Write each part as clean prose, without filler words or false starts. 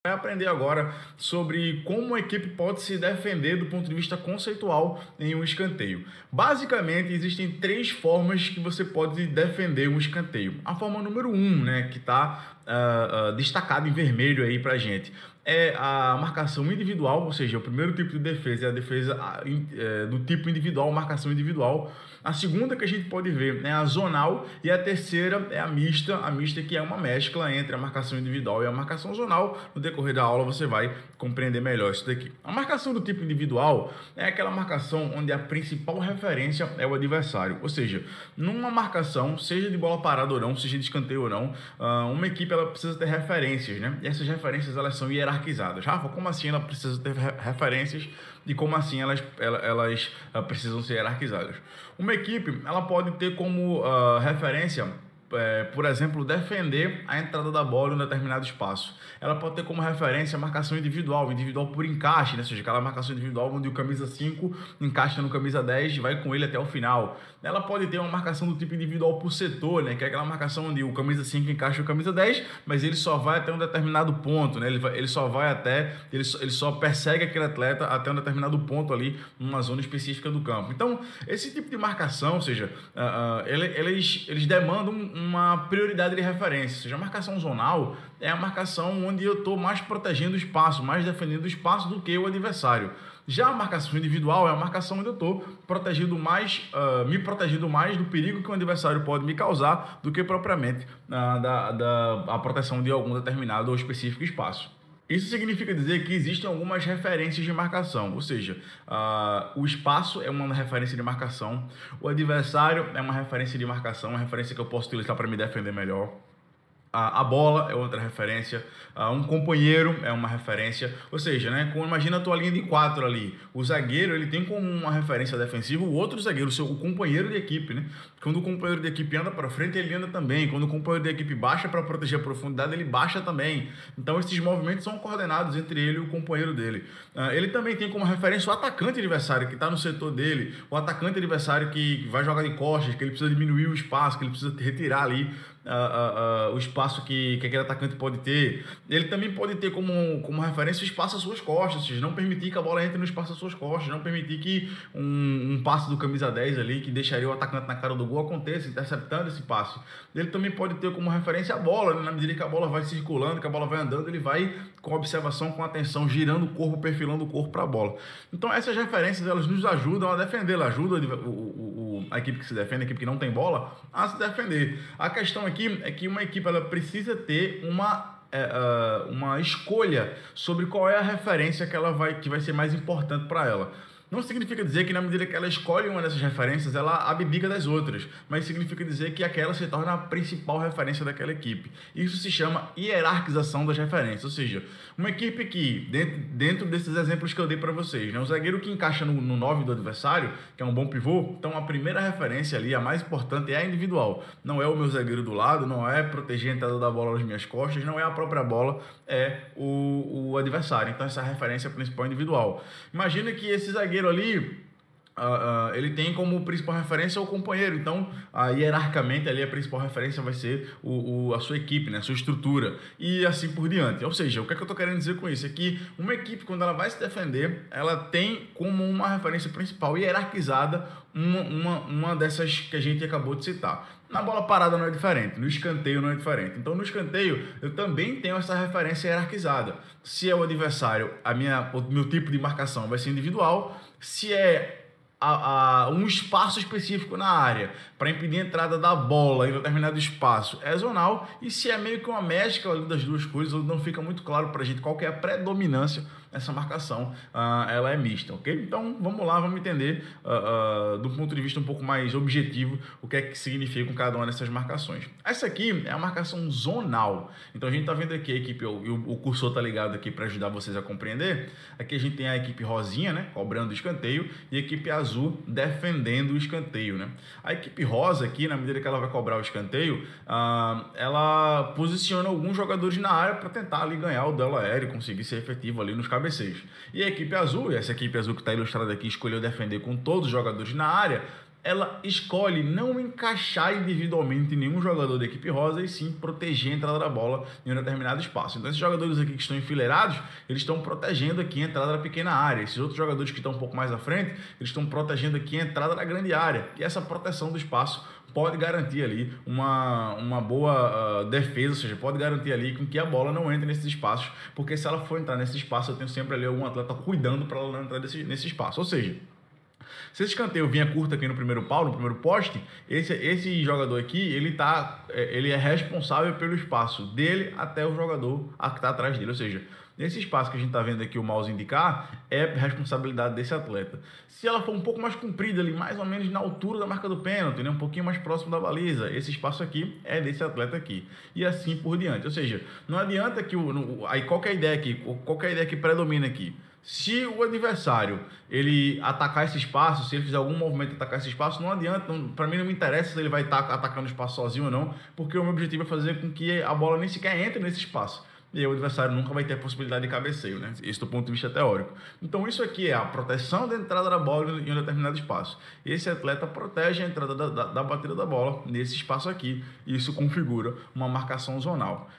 Vai aprender agora sobre como a equipe pode se defender do ponto de vista conceitual em um escanteio. Basicamente, existem três formas que você pode defender um escanteio. A forma número 1, né, que está destacado em vermelho aí pra gente, é a marcação individual, ou seja, o primeiro tipo de defesa é a defesa do tipo individual, marcação individual. A segunda que a gente pode ver é a zonal e a terceira é a mista que é uma mescla entre a marcação individual e a marcação zonal. No decorrer da aula você vai compreender melhor isso daqui. A marcação do tipo individual é aquela marcação onde a principal referência é o adversário, ou seja, numa marcação, seja de bola parada ou não, seja de escanteio ou não, uma equipe ela precisa ter referências, né? E essas referências elas são hierarquizadas. Rafa, como assim ela precisa ter referências e como assim elas precisam ser hierarquizadas? Uma equipe ela pode ter como referência, por exemplo, defender a entrada da bola em um determinado espaço. Ela pode ter como referência a marcação individual por encaixe, né? Ou seja, aquela marcação individual onde o camisa 5 encaixa no camisa 10 e vai com ele até o final. Ela pode ter uma marcação do tipo individual por setor, né? Que é aquela marcação onde o camisa 5 encaixa no camisa 10, mas ele só vai até um determinado ponto, né? Ele só persegue aquele atleta até um determinado ponto ali, numa zona específica do campo. Então, esse tipo de marcação, ou seja, eles demandam uma prioridade de referência. Ou seja, a marcação zonal é a marcação onde eu estou mais protegendo o espaço, mais defendendo o espaço do que o adversário. Já a marcação individual é a marcação onde eu estou me protegendo mais do perigo que o adversário pode me causar do que propriamente a proteção de algum determinado ou específico espaço. Isso significa dizer que existem algumas referências de marcação, ou seja, o espaço é uma referência de marcação, o adversário é uma referência de marcação, uma referência que eu posso utilizar para me defender melhor. A bola é outra referência, um companheiro é uma referência, ou seja, né, imagina a tua linha de 4 ali, o zagueiro ele tem como uma referência defensiva o outro zagueiro, o companheiro de equipe, né? Quando o companheiro de equipe anda para frente, ele anda também, quando o companheiro de equipe baixa para proteger a profundidade, ele baixa também. Então esses movimentos são coordenados entre ele e o companheiro dele. Ele também tem como referência o atacante adversário que está no setor dele, o atacante adversário que vai jogar de costas, que ele precisa diminuir o espaço, que ele precisa retirar ali o espaço que aquele atacante pode ter. Ele também pode ter como referência o espaço às suas costas, ou seja, não permitir que a bola entre no espaço às suas costas, não permitir que um passe do camisa 10 ali, que deixaria o atacante na cara do gol, aconteça, interceptando esse passe. Ele também pode ter como referência a bola, né? Na medida que a bola vai circulando, que a bola vai andando, ele vai com observação, com atenção, girando o corpo, perfilando o corpo para a bola. Então essas referências elas nos ajudam a defender, elas ajudam a equipe que se defende, a equipe que não tem bola, a se defender. A questão aqui é que uma equipe ela precisa ter uma escolha sobre qual é a referência que vai ser mais importante para ela. Não significa dizer que na medida que ela escolhe uma dessas referências, ela abdica das outras, mas significa dizer que aquela se torna a principal referência daquela equipe. Isso se chama hierarquização das referências, ou seja, uma equipe que, dentro desses exemplos que eu dei para vocês, né, um zagueiro que encaixa no 9 do adversário, que é um bom pivô, então a primeira referência ali, a mais importante, é a individual. Não é o meu zagueiro do lado, não é proteger a entrada da bola nas minhas costas, não é a própria bola, é o adversário. Então essa referência principal é individual. Imagina que esse zagueiro ali, ele tem como principal referência o companheiro, então hierarquicamente ali a principal referência vai ser a sua equipe, né, a sua estrutura e assim por diante. Ou seja, o que é que eu estou querendo dizer com isso? É que uma equipe, quando ela vai se defender, ela tem como uma referência principal hierarquizada uma dessas que a gente acabou de citar. Na bola parada não é diferente, no escanteio não é diferente. Então no escanteio eu também tenho essa referência hierarquizada. Se é o adversário, o meu tipo de marcação vai ser individual. Se é um espaço específico na área para impedir a entrada da bola em determinado espaço é zonal, e se é meio que uma mescla das duas coisas, onde não fica muito claro para a gente qual que é a predominância nessa marcação, ela é mista, ok? Então vamos lá, vamos entender do ponto de vista um pouco mais objetivo o que é que significa cada uma dessas marcações. Essa aqui é a marcação zonal. Então a gente está vendo aqui a equipe, o cursor está ligado aqui para ajudar vocês a compreender. Aqui a gente tem a equipe rosinha, né, cobrando o escanteio, e a equipe azul defendendo o escanteio, né? A equipe rosa aqui, na medida que ela vai cobrar o escanteio, ela posiciona alguns jogadores na área para tentar ali ganhar o duelo aéreo e conseguir ser efetivo ali nos cabeceiros. E a equipe azul, essa equipe azul que está ilustrada aqui, escolheu defender com todos os jogadores na área, ela escolhe não encaixar individualmente nenhum jogador da equipe rosa e sim proteger a entrada da bola em um determinado espaço. Então esses jogadores aqui que estão enfileirados, eles estão protegendo aqui a entrada da pequena área. Esses outros jogadores que estão um pouco mais à frente, eles estão protegendo aqui a entrada da grande área. E essa proteção do espaço pode garantir ali uma boa defesa, ou seja, pode garantir ali com que a bola não entre nesses espaços, porque se ela for entrar nesse espaço, eu tenho sempre ali algum atleta cuidando para ela não entrar nesse espaço. Ou seja, se esse escanteio vinha curto aqui no primeiro pau, no primeiro poste, esse jogador aqui, ele é responsável pelo espaço dele até o jogador que está atrás dele. Ou seja, nesse espaço que a gente está vendo aqui o mouse indicar, é responsabilidade desse atleta. Se ela for um pouco mais comprida ali, mais ou menos na altura da marca do pênalti, né, um pouquinho mais próximo da baliza, esse espaço aqui é desse atleta aqui. E assim por diante. Ou seja, não adianta que aí qual que é a ideia aqui? Qual que é a ideia que predomina aqui? Se o adversário ele atacar esse espaço, se ele fizer algum movimento de atacar esse espaço, não adianta, para mim não me interessa se ele vai estar atacando o espaço sozinho ou não, porque o meu objetivo é fazer com que a bola nem sequer entre nesse espaço. E aí o adversário nunca vai ter a possibilidade de cabeceio, né? Isso do ponto de vista teórico. Então isso aqui é a proteção da entrada da bola em um determinado espaço. Esse atleta protege a entrada da batida da bola nesse espaço aqui. E isso configura uma marcação zonal.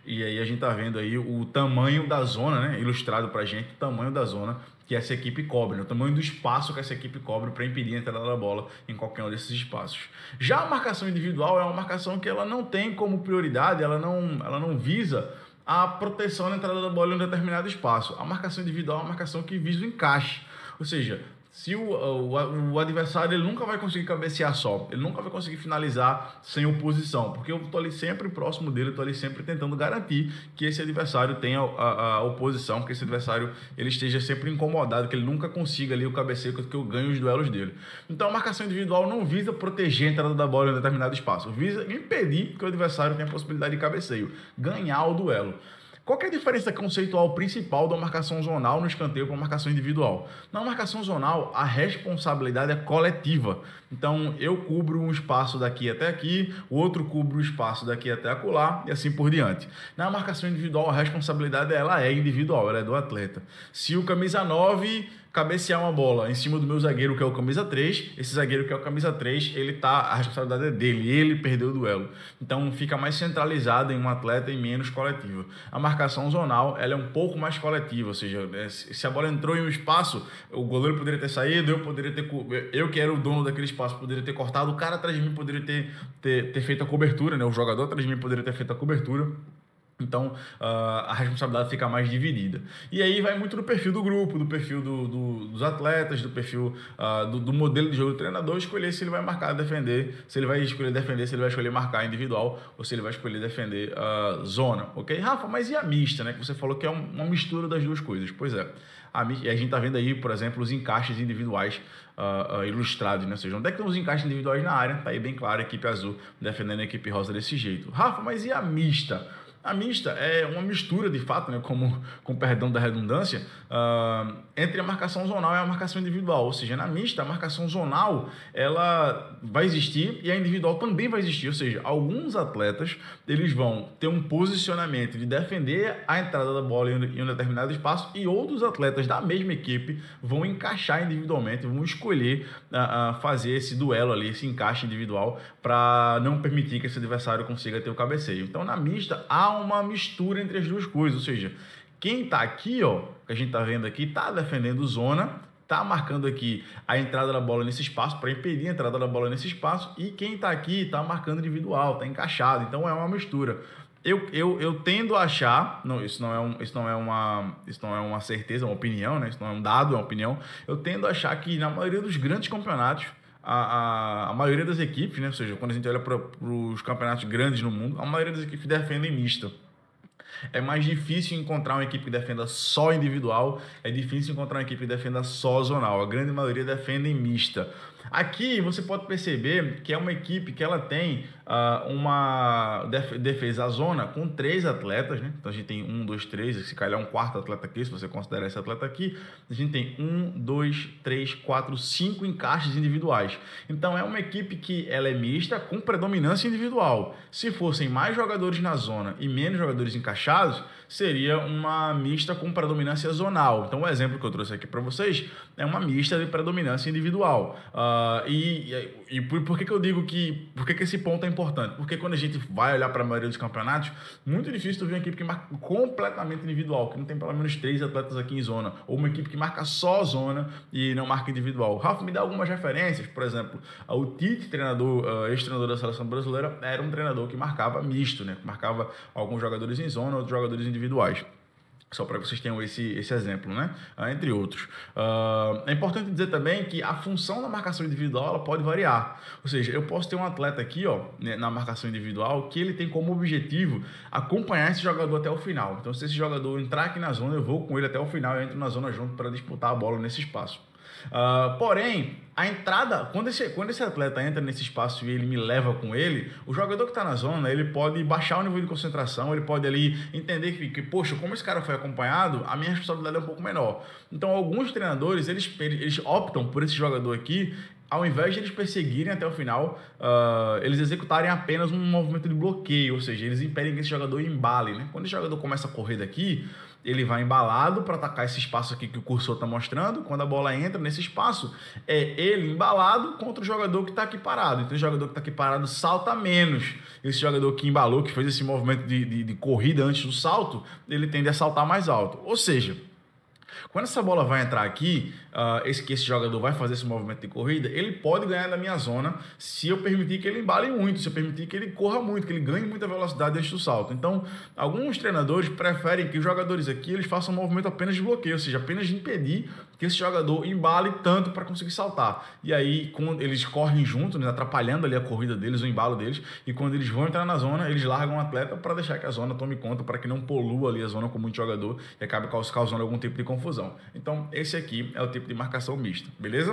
E aí a gente tá vendo aí o tamanho da zona, né? Ilustrado pra gente, o tamanho da zona que essa equipe cobre, né? O tamanho do espaço que essa equipe cobre para impedir a entrada da bola em qualquer um desses espaços. Já a marcação individual é uma marcação que ela não tem como prioridade, ela não visa a proteção da entrada da bola em um determinado espaço. A marcação individual é uma marcação que visa o encaixe, ou seja, se o adversário ele nunca vai conseguir cabecear só, ele nunca vai conseguir finalizar sem oposição, porque eu estou ali sempre próximo dele, estou ali sempre tentando garantir que esse adversário tenha a oposição, que esse adversário ele esteja sempre incomodado, que ele nunca consiga ali o cabeceio, que eu ganhe os duelos dele. Então a marcação individual não visa proteger a entrada da bola em um determinado espaço, visa impedir que o adversário tenha a possibilidade de cabeceio, ganhar o duelo. Qual que é a diferença conceitual principal da marcação zonal no escanteio para a marcação individual? Na marcação zonal, a responsabilidade é coletiva. Então, eu cubro um espaço daqui até aqui, o outro cubra o espaço daqui até acolá e assim por diante. Na marcação individual, a responsabilidade ela é individual, ela é do atleta. Se o camisa 9 cabecear uma bola em cima do meu zagueiro, que é o camisa 3, esse zagueiro que é o camisa 3, a responsabilidade é dele, ele perdeu o duelo. Então fica mais centralizado em um atleta e menos coletiva. A marcação zonal, ela é um pouco mais coletiva, ou seja, se a bola entrou em um espaço, o goleiro poderia ter saído, eu que era o dono daquele espaço, poderia ter cortado, o cara atrás de mim poderia ter feito a cobertura, né? O jogador atrás de mim poderia ter feito a cobertura. Então, a responsabilidade fica mais dividida. E aí vai muito do perfil do grupo, do perfil dos atletas, do perfil do modelo de jogo do treinador, escolher se ele vai marcar, defender, se ele vai escolher defender, se ele vai escolher marcar individual ou se ele vai escolher defender zona, ok? Rafa, mas e a mista, né? Que você falou que é uma mistura das duas coisas. Pois é. E a gente tá vendo aí, por exemplo, os encaixes individuais ilustrados, né? Ou seja, onde é que estão os encaixes individuais na área? Tá aí bem claro, a equipe azul defendendo a equipe rosa desse jeito. Rafa, mas e a mista? A mista é uma mistura, de fato, né, com perdão da redundância, entre a marcação zonal e a marcação individual. Ou seja, na mista, a marcação zonal ela vai existir e a individual também vai existir. Ou seja, alguns atletas eles vão ter um posicionamento de defender a entrada da bola em um determinado espaço e outros atletas da mesma equipe vão encaixar individualmente, vão escolher fazer esse duelo ali, esse encaixe individual para não permitir que esse adversário consiga ter o cabeceio. Então, na mista, há uma mistura entre as duas coisas, ou seja, quem está aqui, ó, que a gente está vendo aqui, está defendendo zona, está marcando aqui a entrada da bola nesse espaço, para impedir a entrada da bola nesse espaço, e quem está aqui está marcando individual, está encaixado, então é uma mistura. Eu tendo a achar, isso não é uma certeza, é uma opinião, né? Isso não é um dado, é uma opinião, eu tendo a achar que na maioria dos grandes campeonatos, a maioria das equipes, né? Ou seja, quando a gente olha para os campeonatos grandes no mundo, a maioria das equipes defendem mista. É mais difícil encontrar uma equipe que defenda só individual, é difícil encontrar uma equipe que defenda só zonal. A grande maioria defendem mista. Aqui você pode perceber que é uma equipe que ela tem uma defesa zona com 3 atletas, né? Então a gente tem 1, 2, 3, se calhar um quarto atleta aqui, se você considerar esse atleta aqui, a gente tem 1, 2, 3, 4, 5 encaixes individuais. Então é uma equipe que ela é mista com predominância individual. Se fossem mais jogadores na zona e menos jogadores encaixados, seria uma mista com predominância zonal. Então o exemplo que eu trouxe aqui para vocês é uma mista de predominância individual. Por que eu digo por que esse ponto é importante? Porque quando a gente vai olhar para a maioria dos campeonatos, muito difícil tu ver uma equipe que marca completamente individual, que não tem pelo menos 3 atletas aqui em zona, ou uma equipe que marca só zona e não marca individual. Rafa, me dá algumas referências, por exemplo, o Tite, treinador, ex-treinador da seleção brasileira, era um treinador que marcava misto, né? Que marcava alguns jogadores em zona, outros jogadores individuais. Só para que vocês tenham esse exemplo, né? Entre outros. É importante dizer também que a função da marcação individual ela pode variar. Ou seja, eu posso ter um atleta aqui, ó, né, na marcação individual, que ele tem como objetivo acompanhar esse jogador até o final. Então, se esse jogador entrar aqui na zona, eu vou com ele até o final, eu entro na zona junto para disputar a bola nesse espaço. Porém, a entrada, quando esse atleta entra nesse espaço e ele me leva com ele, o jogador que está na zona, ele pode baixar o nível de concentração, ele pode ali entender poxa, como esse cara foi acompanhado, a minha responsabilidade é um pouco menor. Então, alguns treinadores, eles optam por esse jogador aqui, ao invés de eles perseguirem até o final, eles executarem apenas um movimento de bloqueio, ou seja, eles impedem que esse jogador embale, né? Quando esse jogador começa a correr daqui, ele vai embalado para atacar esse espaço aqui que o cursor está mostrando. Quando a bola entra nesse espaço, é ele embalado contra o jogador que está aqui parado. Então, o jogador que está aqui parado salta menos. Esse jogador que embalou, que fez esse movimento de corrida antes do salto, ele tende a saltar mais alto. Ou seja, quando essa bola vai entrar aqui, esse jogador vai fazer esse movimento de corrida, ele pode ganhar da minha zona se eu permitir que ele embale muito, se eu permitir que ele corra muito, que ele ganhe muita velocidade antes do salto. Então, alguns treinadores preferem que os jogadores aqui eles façam um movimento apenas de bloqueio, ou seja, apenas de impedir que esse jogador embale tanto para conseguir saltar. E aí, quando eles correm juntos, né, atrapalhando ali a corrida deles, o embalo deles, e quando eles vão entrar na zona, eles largam o atleta para deixar que a zona tome conta, para que não polua ali a zona com muito jogador e acabe causando algum tipo de confusão. Então, esse aqui é o tipo de marcação mista, beleza?